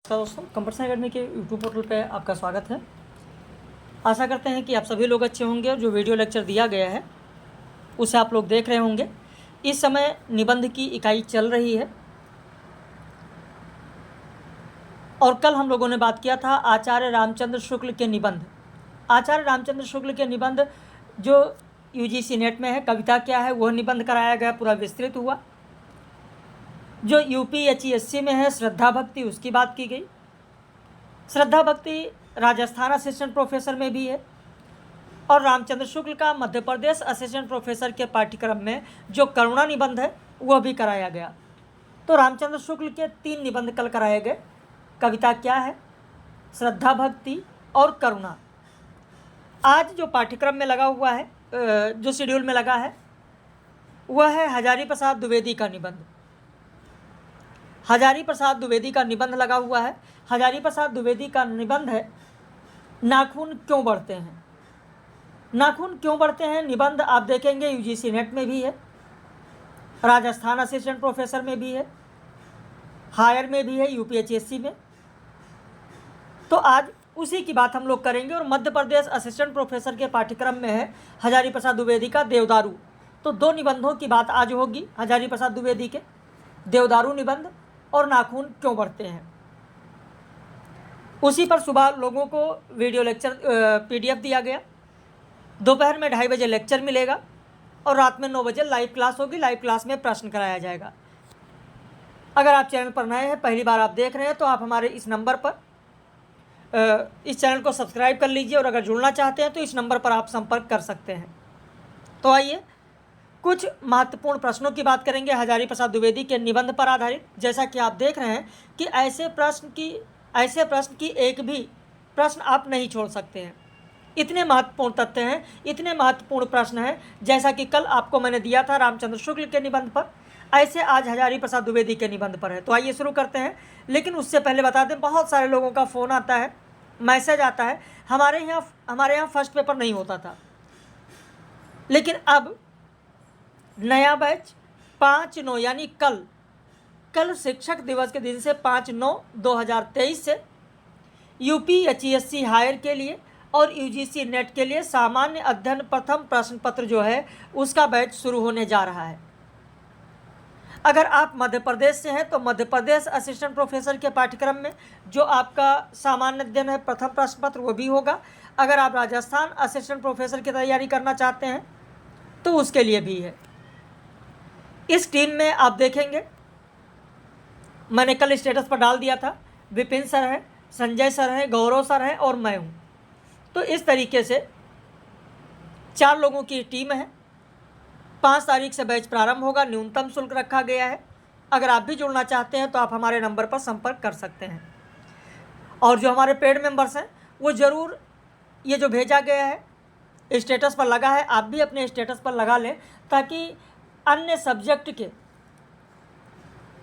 तो दोस्तों computer academy के यूट्यूब पोर्टल पे आपका स्वागत है। आशा करते हैं कि आप सभी लोग अच्छे होंगे और जो वीडियो लेक्चर दिया गया है उसे आप लोग देख रहे होंगे। इस समय निबंध की इकाई चल रही है और कल हम लोगों ने बात किया था आचार्य रामचंद्र शुक्ल के निबंध। आचार्य रामचंद्र शुक्ल के निबंध जो यूजीसी नेट में है, कविता क्या है, वह निबंध कराया गया, पूरा विस्तृत हुआ। जो यूपीएचईएससी में है श्रद्धा भक्ति, उसकी बात की गई। श्रद्धा भक्ति राजस्थान असिस्टेंट प्रोफेसर में भी है और रामचंद्र शुक्ल का मध्य प्रदेश असिस्टेंट प्रोफेसर के पाठ्यक्रम में जो करुणा निबंध है वह भी कराया गया। तो रामचंद्र शुक्ल के 3 निबंध कल कराए गए। कविता क्या है, श्रद्धा भक्ति और करुणा। आज जो पाठ्यक्रम में लगा हुआ है, जो शेड्यूल में लगा है, वह है हजारी प्रसाद द्विवेदी का निबंध। हजारी प्रसाद द्विवेदी का निबंध लगा हुआ है। हजारी प्रसाद द्विवेदी का निबंध है नाखून क्यों बढ़ते हैं। नाखून क्यों बढ़ते हैं निबंध आप देखेंगे यूजीसी नेट में भी है, राजस्थान असिस्टेंट प्रोफेसर में भी है, हायर में भी है, यूपीएचएससी में। तो आज उसी की बात हम लोग करेंगे और मध्य प्रदेश असिस्टेंट प्रोफेसर के पाठ्यक्रम में है हजारी प्रसाद द्विवेदी का देवदारू। तो 2 निबंधों की बात आज होगी, हजारी प्रसाद द्विवेदी के देवदारू निबंध और नाखून क्यों बढ़ते हैं। उसी पर सुबह लोगों को वीडियो लेक्चर पीडीएफ दिया गया। दोपहर में 2:30 बजे लेक्चर मिलेगा और रात में 9 बजे लाइव क्लास होगी। लाइव क्लास में प्रश्न कराया जाएगा। अगर आप चैनल पर नए हैं, पहली बार आप देख रहे हैं, तो आप हमारे इस नंबर पर इस चैनल को सब्सक्राइब कर लीजिए और अगर जुड़ना चाहते हैं तो इस नंबर पर आप संपर्क कर सकते हैं। तो आइए कुछ महत्वपूर्ण प्रश्नों की बात करेंगे हजारी प्रसाद द्विवेदी के निबंध पर आधारित। जैसा कि आप देख रहे हैं कि ऐसे प्रश्न की एक भी प्रश्न आप नहीं छोड़ सकते हैं। इतने महत्वपूर्ण तथ्य हैं, इतने महत्वपूर्ण प्रश्न हैं। जैसा कि कल आपको मैंने दिया था रामचंद्र शुक्ल के निबंध पर, ऐसे आज हजारी प्रसाद द्विवेदी के निबंध पर है। तो आइए शुरू करते हैं। लेकिन उससे पहले बता दें, बहुत सारे लोगों का फ़ोन आता है, मैसेज आता है। हमारे यहाँ फर्स्ट पेपर नहीं होता था, लेकिन अब नया बैच 5/9 यानी कल शिक्षक दिवस के दिन से 5/9/2023 से यूपीएचईएससी हायर के लिए और यूजीसी नेट के लिए सामान्य अध्ययन प्रथम प्रश्न पत्र जो है उसका बैच शुरू होने जा रहा है। अगर आप मध्य प्रदेश से हैं तो मध्य प्रदेश असिस्टेंट प्रोफेसर के पाठ्यक्रम में जो आपका सामान्य अध्ययन है प्रथम प्रश्न पत्र वो भी होगा। अगर आप राजस्थान असिस्टेंट प्रोफेसर की तैयारी करना चाहते हैं तो उसके लिए भी है। इस टीम में आप देखेंगे, मैंने कल स्टेटस पर डाल दिया था, विपिन सर है, संजय सर है, गौरव सर है और मैं हूँ। तो इस तरीके से 4 लोगों की टीम है। 5 तारीख से बैच प्रारंभ होगा। न्यूनतम शुल्क रखा गया है। अगर आप भी जुड़ना चाहते हैं तो आप हमारे नंबर पर संपर्क कर सकते हैं। और जो हमारे पेड मेंबर्स हैं वो ज़रूर ये जो भेजा गया है स्टेटस पर लगा है, आप भी अपने स्टेटस पर लगा लें, ताकि अन्य सब्जेक्ट के,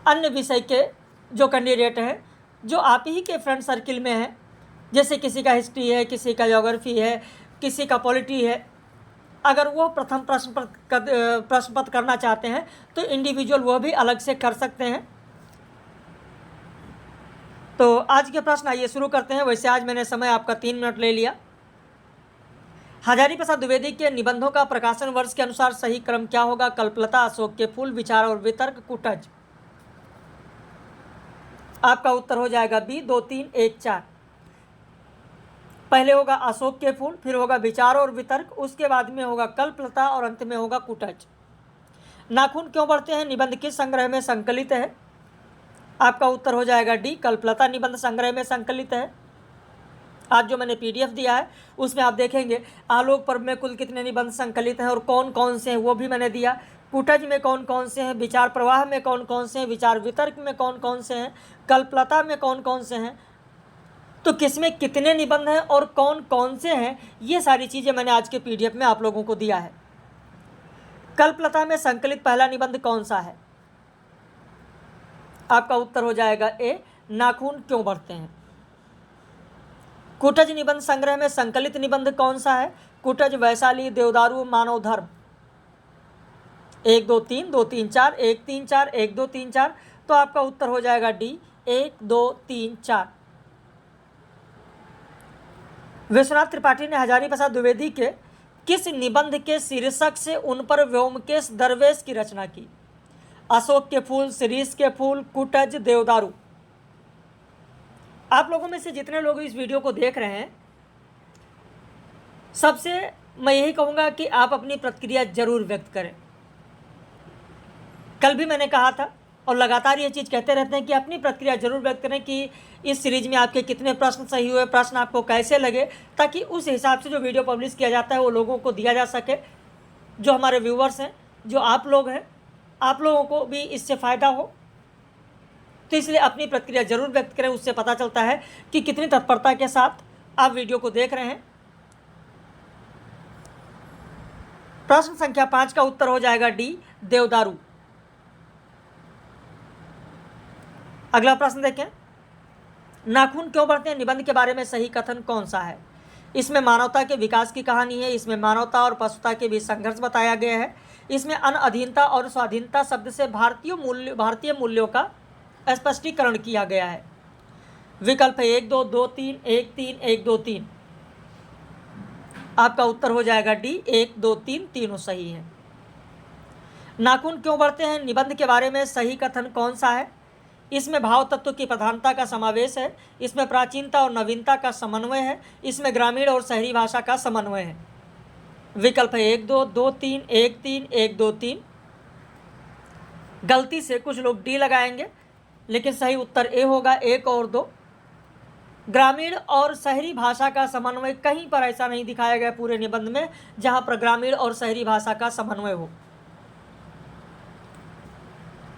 अन्य विषय के जो कैंडिडेट हैं जो आप ही के फ्रेंड सर्किल में हैं, जैसे किसी का हिस्ट्री है, किसी का ज्योग्राफी है, किसी का पॉलिटी है, अगर वो प्रथम प्रश्न पत्र करना चाहते हैं तो इंडिविजुअल वो भी अलग से कर सकते हैं। तो आज के प्रश्न आइए शुरू करते हैं। वैसे आज मैंने समय आपका 3 मिनट ले लिया। हजारी प्रसाद द्विवेदी के निबंधों का प्रकाशन वर्ष के अनुसार सही क्रम क्या होगा। कल्पलता, अशोक के फूल, विचार और वितर्क, कुटज। आपका उत्तर हो जाएगा बी 2, 3, 1, 4। पहले होगा अशोक के फूल, फिर होगा विचार और वितर्क, उसके बाद में होगा कल्पलता और अंत में होगा कुटज। नाखून क्यों बढ़ते हैं निबंध किस संग्रह में संकलित है। आपका उत्तर हो जाएगा डी, कल्पलता निबंध संग्रह में संकलित है। आज जो मैंने पीडीएफ दिया है उसमें आप देखेंगे आलोक पर्व में कुल कितने निबंध संकलित हैं और कौन कौन से हैं वो भी मैंने दिया। कुटज में कौन कौन से हैं, विचार प्रवाह में कौन कौन से हैं, विचार वितर्क में कौन कौन से हैं, कल्पलता में कौन कौन से हैं, तो किसमें कितने निबंध हैं और कौन कौन से हैं, ये सारी चीज़ें मैंने आज के पीडीएफ में आप लोगों को दिया है। कल्पलता में संकलित पहला निबंध कौन सा है। आपका उत्तर हो जाएगा ए, नाखून क्यों बढ़ते हैं। कुटज निबंध संग्रह में संकलित निबंध कौन सा है। कुटज, वैशाली, देवदारू, मानव धर्म। 1 2 3 2 3 4 1 3 4 1 2 3 4। तो आपका उत्तर हो जाएगा डी, 1 2 3 4। विश्वनाथ त्रिपाठी ने हजारी प्रसाद द्विवेदी के किस निबंध के शीर्षक से उन पर व्योमकेश दरवेश की रचना की? अशोक के फूल, शिरीष के फूल, कुटज, देवदारू। आप लोगों में से जितने लोग इस वीडियो को देख रहे हैं, सबसे मैं यही कहूँगा कि आप अपनी प्रतिक्रिया जरूर व्यक्त करें। कल भी मैंने कहा था और लगातार ये चीज़ कहते रहते हैं कि अपनी प्रतिक्रिया जरूर व्यक्त करें कि इस सीरीज में आपके कितने प्रश्न सही हुए, प्रश्न आपको कैसे लगे, ताकि उस हिसाब से जो वीडियो पब्लिश किया जाता है वो लोगों को दिया जा सके। जो हमारे व्यूवर्स हैं, जो आप लोग हैं, आप लोगों को भी इससे फ़ायदा हो। तो इसलिए अपनी प्रतिक्रिया जरूर व्यक्त करें, उससे पता चलता है कि कितनी तत्परता के साथ आप वीडियो को देख रहे हैं। प्रश्न संख्या 5 का उत्तर हो जाएगा डी, देवदारू। अगला प्रश्न देखें, नाखून क्यों बढ़ते हैं निबंध के बारे में सही कथन कौन सा है? इसमें मानवता के विकास की कहानी है, इसमें मानवता और पशुता के बीच संघर्ष बताया गया है, इसमें अनअधीनता और स्वाधीनता शब्द से भारतीय मूल्यों का स्पष्टीकरण किया गया है। विकल्प है 1 2 2 3 1 3 1 2 3। आपका उत्तर हो जाएगा डी, 1 2 3 तीनों सही है। नाखून क्यों बढ़ते हैं निबंध के बारे में सही कथन कौन सा है? इसमें भाव तत्व की प्रधानता का समावेश है, इसमें प्राचीनता और नवीनता का समन्वय है, इसमें ग्रामीण और शहरी भाषा का समन्वय है। विकल्प है 1 2 2 3 1 3 1 2 3। गलती से कुछ लोग डी लगाएंगे, लेकिन सही उत्तर ए होगा, 1 और 2। ग्रामीण और शहरी भाषा का समन्वय कहीं पर ऐसा नहीं दिखाया गया पूरे निबंध में जहां पर ग्रामीण और शहरी भाषा का समन्वय हो।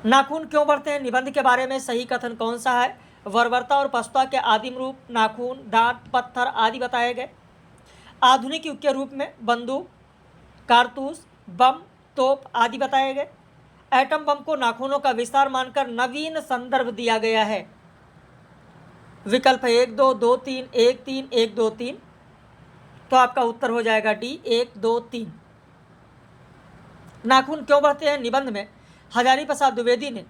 नाखून क्यों बढ़ते हैं निबंध के बारे में सही कथन कौन सा है? बर्बरता और पशुता के आदिम रूप नाखून, दांत, पत्थर आदि बताए गए। आधुनिक युग के रूप में बंदूक, कारतूस, बम, तोप आदि बताए गए। एटम बम को नाखूनों का विस्तार मानकर नवीन संदर्भ दिया गया है। विकल्प है 1 2 2 3 1 3 1 2 3। तो आपका उत्तर हो जाएगा डी, 1 2 3। नाखून क्यों बढ़ते हैं निबंध में हजारी प्रसाद द्विवेदी ने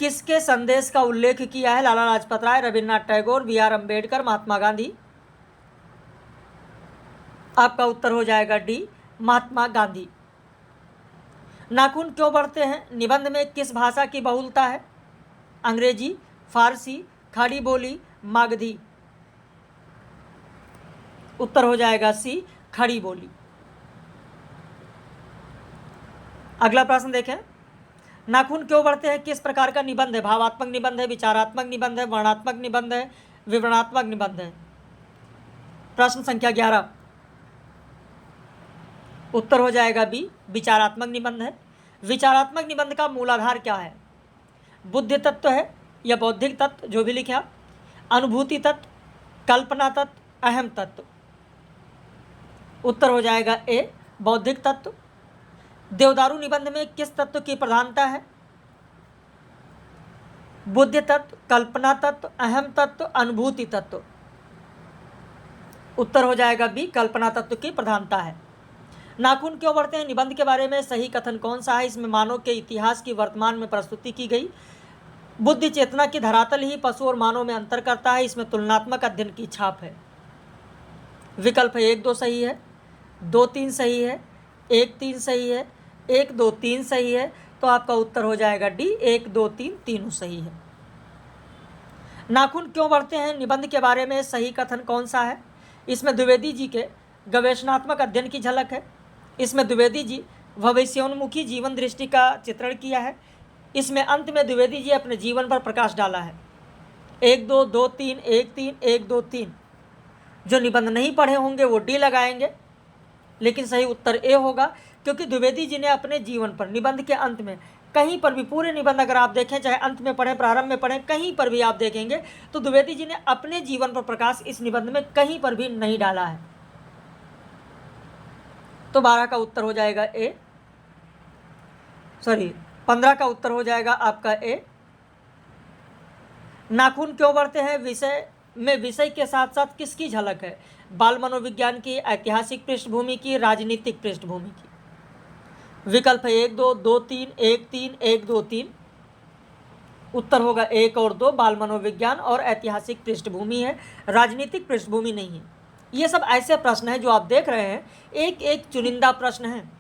किसके संदेश का उल्लेख किया है? लाला लाजपत राय, रविन्द्रनाथ टैगोर, बी.आर. अम्बेडकर, महात्मा गांधी। आपका उत्तर हो जाएगा डी, महात्मा गांधी। नाखून क्यों बढ़ते हैं निबंध में किस भाषा की बहुलता है? अंग्रेजी, फारसी, खड़ी बोली, मागधी। उत्तर हो जाएगा सी, खड़ी बोली। अगला प्रश्न देखें, नाखून क्यों बढ़ते हैं किस प्रकार का निबंध है? भावात्मक निबंध है, विचारात्मक निबंध है, वर्णनात्मक निबंध है, विवरणात्मक निबंध है। प्रश्न संख्या 11। उत्तर हो जाएगा बी, विचारात्मक निबंध है। विचारात्मक निबंध का मूलाधार क्या है? बुद्धि तत्व है या बौद्धिक तत्व, जो भी लिखे आप, अनुभूति तत्व, कल्पना तत्व, अहम तत्व। उत्तर हो जाएगा ए, बौद्धिक तत्व। देवदारू निबंध में किस तत्व की प्रधानता है? बुद्धि तत्व, कल्पना तत्व, अहम तत्व, अनुभूति तत्व। उत्तर हो जाएगा बी, कल्पना तत्व की प्रधानता है। नाखून क्यों बढ़ते हैं निबंध के बारे में सही कथन कौन सा है? इसमें मानव के इतिहास की वर्तमान में प्रस्तुति की गई। बुद्धि चेतना की धरातल ही पशु और मानव में अंतर करता है, इसमें तुलनात्मक अध्ययन की छाप है। विकल्प है 1 2 सही है, 2 3 सही है, 1 3 सही है, 1 2 3 सही है। तो आपका उत्तर हो जाएगा डी, 1 2 3 तीनों सही है। नाखून क्यों बढ़ते हैं निबंध के बारे में सही कथन कौन सा है? इसमें द्विवेदी जी के गवेषणात्मक अध्ययन की झलक है, इसमें द्विवेदी जी भविष्योन्मुखी जीवन दृष्टि का चित्रण किया है, इसमें अंत में द्विवेदी जी अपने जीवन पर प्रकाश डाला है। 1 2 2 3 1 3 1 2 3। जो निबंध नहीं पढ़े होंगे वो डी लगाएंगे, लेकिन सही उत्तर ए होगा, क्योंकि द्विवेदी जी ने अपने जीवन पर निबंध के अंत में कहीं पर भी, पूरे निबंध अगर आप देखें, चाहे अंत में पढ़ें, प्रारंभ में पढ़ें, कहीं पर भी आप देखेंगे तो द्विवेदी जी ने अपने जीवन पर प्रकाश इस निबंध में कहीं पर भी नहीं डाला है। तो 12 का उत्तर हो जाएगा ए, 15 का उत्तर हो जाएगा आपका ए। नाखून क्यों बढ़ते हैं विषय में विषय के साथ साथ किसकी झलक है? बाल मनोविज्ञान की, ऐतिहासिक पृष्ठभूमि की, राजनीतिक पृष्ठभूमि की। विकल्प है 1 2 2 3 1 3 1 2 3। उत्तर होगा 1 और 2, बाल मनोविज्ञान और ऐतिहासिक पृष्ठभूमि है, राजनीतिक पृष्ठभूमि नहीं है। ये सब ऐसे प्रश्न हैं जो आप देख रहे हैं, एक एक चुनिंदा प्रश्न हैं।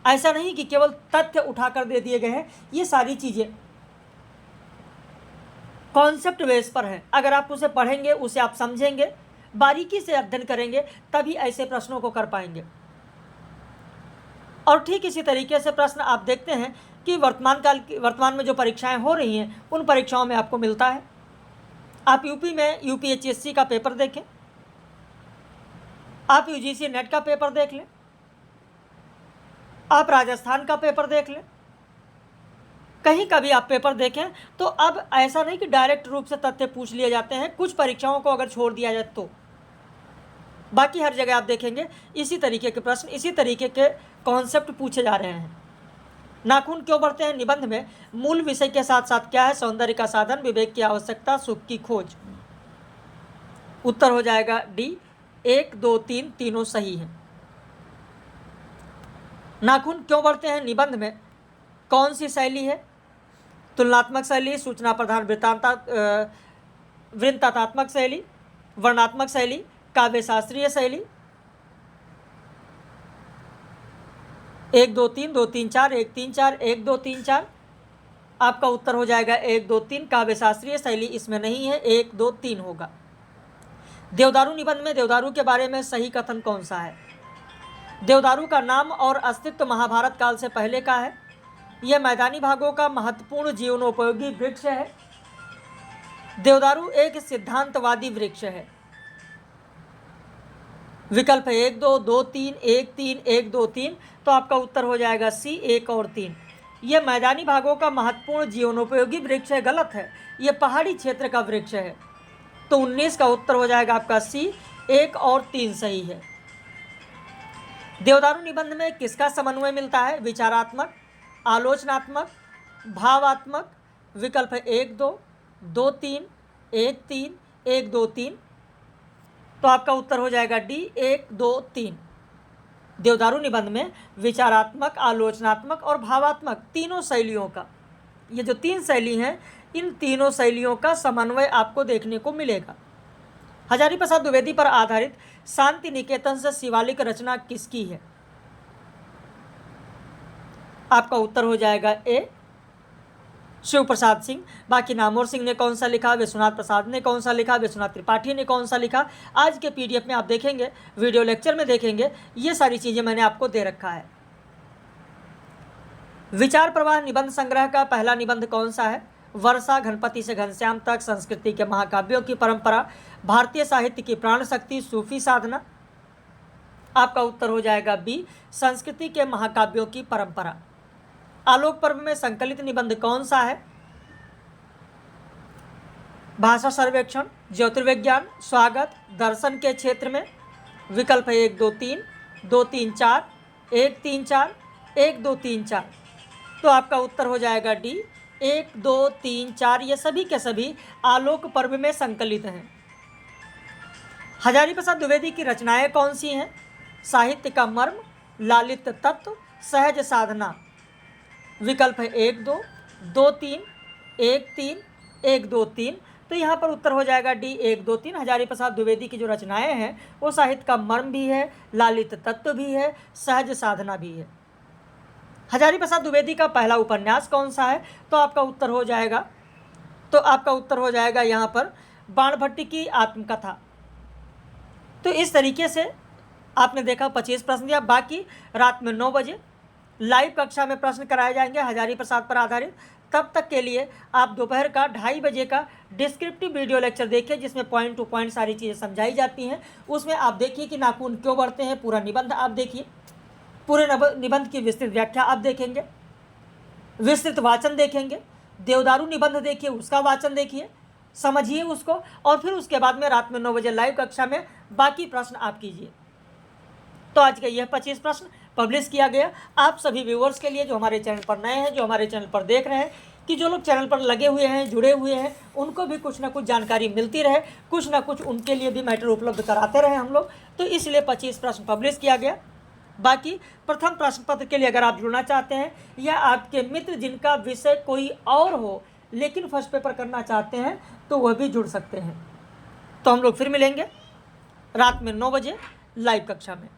ऐसा नहीं कि केवल तथ्य उठाकर दे दिए गए हैं, ये सारी चीज़ें कॉन्सेप्ट बेस पर है। अगर आप उसे पढ़ेंगे, उसे आप समझेंगे, बारीकी से अध्ययन करेंगे, तभी ऐसे प्रश्नों को कर पाएंगे। और ठीक इसी तरीके से प्रश्न आप देखते हैं कि वर्तमान में जो परीक्षाएं हो रही हैं, उन परीक्षाओं में आपको मिलता है। आप यूपी में यूपीएचएससी का पेपर देखें, आप यूजीसी नेट का पेपर देख लें, आप राजस्थान का पेपर देख लें, कहीं का भी आप पेपर देखें, तो अब ऐसा नहीं कि डायरेक्ट रूप से तथ्य पूछ लिए जाते हैं। कुछ परीक्षाओं को अगर छोड़ दिया जाए तो बाकी हर जगह आप देखेंगे इसी तरीके के प्रश्न, इसी तरीके के कॉन्सेप्ट पूछे जा रहे हैं। नाखून क्यों बढ़ते हैं निबंध में मूल विषय के साथ साथ क्या है? सौंदर्य का साधन, विवेक की आवश्यकता, सुख की खोज। उत्तर हो जाएगा डी, 1, 2, 3 तीनों सही हैं। नाखून क्यों बढ़ते हैं निबंध में कौन सी शैली है? तुलनात्मक शैली, सूचना प्रधान वृत्तात्मक शैली, वर्णात्मक शैली, काव्य शास्त्रीय शैली। 1, 2, 3, 2, 3, 4, 1, 3, 4, 1, 2, 3, 4। आपका उत्तर हो जाएगा 1, 2, 3। काव्य शास्त्रीय शैली इसमें नहीं है, 1, 2, 3 होगा। देवदारू निबंध में देवदारू के बारे में सही कथन कौन सा है? देवदारू का नाम और अस्तित्व महाभारत काल से पहले का है। यह मैदानी भागों का महत्वपूर्ण जीवनोपयोगी वृक्ष है। देवदारू एक सिद्धांतवादी वृक्ष है। विकल्प 1, 2, 2, 3, 1, 3, 1, 2, 3। तो आपका उत्तर हो जाएगा सी, 1 और 3। यह मैदानी भागों का महत्वपूर्ण जीवनोपयोगी वृक्ष है, गलत है, यह पहाड़ी क्षेत्र का वृक्ष है। तो 19 का उत्तर हो जाएगा आपका सी, 1 और 3 सही है। देवदारू निबंध में किसका समन्वय मिलता है? विचारात्मक, आलोचनात्मक, भावात्मक। विकल्प 1, 2, 2, 3, 1, 3, 1, 2, 3। तो आपका उत्तर हो जाएगा डी, 1, 2, 3। देवदारू निबंध में विचारात्मक, आलोचनात्मक और भावात्मक तीनों शैलियों का, ये जो 3 शैली हैं, इन तीनों शैलियों का समन्वय आपको देखने को मिलेगा। हजारी प्रसाद द्विवेदी पर आधारित शांति निकेतन से शिवालिक रचना किसकी है? आपका उत्तर हो जाएगा ए, शिव प्रसाद सिंह। बाकी नामोर सिंह ने कौन सा लिखा, विश्वनाथ प्रसाद ने कौन सा लिखा, विश्वनाथ त्रिपाठी ने कौन सा लिखा, आज के पीडीएफ में आप देखेंगे, वीडियो लेक्चर में देखेंगे, ये सारी चीज़ें मैंने आपको दे रखा है। विचार प्रवाह निबंध संग्रह का पहला निबंध कौन सा है? वर्षा, घनपति से घनश्याम तक, संस्कृति के महाकाव्यों की परंपरा, भारतीय साहित्य की प्राण शक्ति, सूफी साधना। आपका उत्तर हो जाएगा बी, संस्कृति के महाकाव्यों की परंपरा। आलोक पर्व में संकलित निबंध कौन सा है? भाषा सर्वेक्षण, ज्योतिर्विज्ञान, स्वागत, दर्शन के क्षेत्र में। विकल्प 1, 2, 3, 2, 3, 4, 1, 3, 4, 1, 2, 3, 4। तो आपका उत्तर हो जाएगा डी, 1, 2, 3, 4। ये सभी के सभी आलोक पर्व में संकलित हैं। हजारी प्रसाद द्विवेदी की रचनाएं कौन सी हैं? साहित्य का मर्म, लालित तत्व, सहज साधना। विकल्प है 1, 2, 2, 3, 1, 3, 1, 2, 3। तो यहाँ पर उत्तर हो जाएगा डी, 1, 2, 3। हजारी प्रसाद द्विवेदी की जो रचनाएं हैं वो साहित्य का मर्म भी है, लालित तत्व भी है, सहज साधना भी है। हजारी प्रसाद द्विवेदी का पहला उपन्यास कौन सा है? तो आपका उत्तर हो जाएगा यहाँ पर बाणभट्टी की आत्मकथा। तो इस तरीके से आपने देखा 25 प्रश्न दिया। बाकी रात में 9 बजे लाइव कक्षा में प्रश्न कराए जाएंगे हजारी प्रसाद पर आधारित। तब तक के लिए आप दोपहर का 2:30 बजे का डिस्क्रिप्टिव वीडियो लेक्चर देखिए, जिसमें पॉइंट टू पॉइंट सारी चीज़ें समझाई जाती हैं। उसमें आप देखिए कि नाखून क्यों बढ़ते हैं, पूरा निबंध आप देखिए, पूरे निबंध की विस्तृत व्याख्या आप देखेंगे, विस्तृत वाचन देखेंगे, देवदारू निबंध देखिए, उसका वाचन देखिए, समझिए उसको, और फिर उसके बाद में रात में 9 बजे लाइव कक्षा में बाकी प्रश्न आप कीजिए। तो आज का यह 25 प्रश्न पब्लिश किया गया आप सभी व्यूअर्स के लिए, जो हमारे चैनल पर नए हैं, जो हमारे चैनल पर देख रहे हैं, कि जो लोग चैनल पर लगे हुए हैं, जुड़े हुए हैं, उनको भी कुछ ना कुछ जानकारी मिलती रहे, कुछ ना कुछ उनके लिए भी मैटर उपलब्ध कराते रहे हम लोग। तो इसलिए 25 प्रश्न पब्लिश किया गया। बाकी प्रथम प्रश्न पत्र के लिए अगर आप जुड़ना चाहते हैं, या आपके मित्र जिनका विषय कोई और हो, लेकिन फर्स्ट पेपर करना चाहते हैं तो वह भी जुड़ सकते हैं। तो हम लोग फिर मिलेंगे रात में 9 बजे लाइव कक्षा में।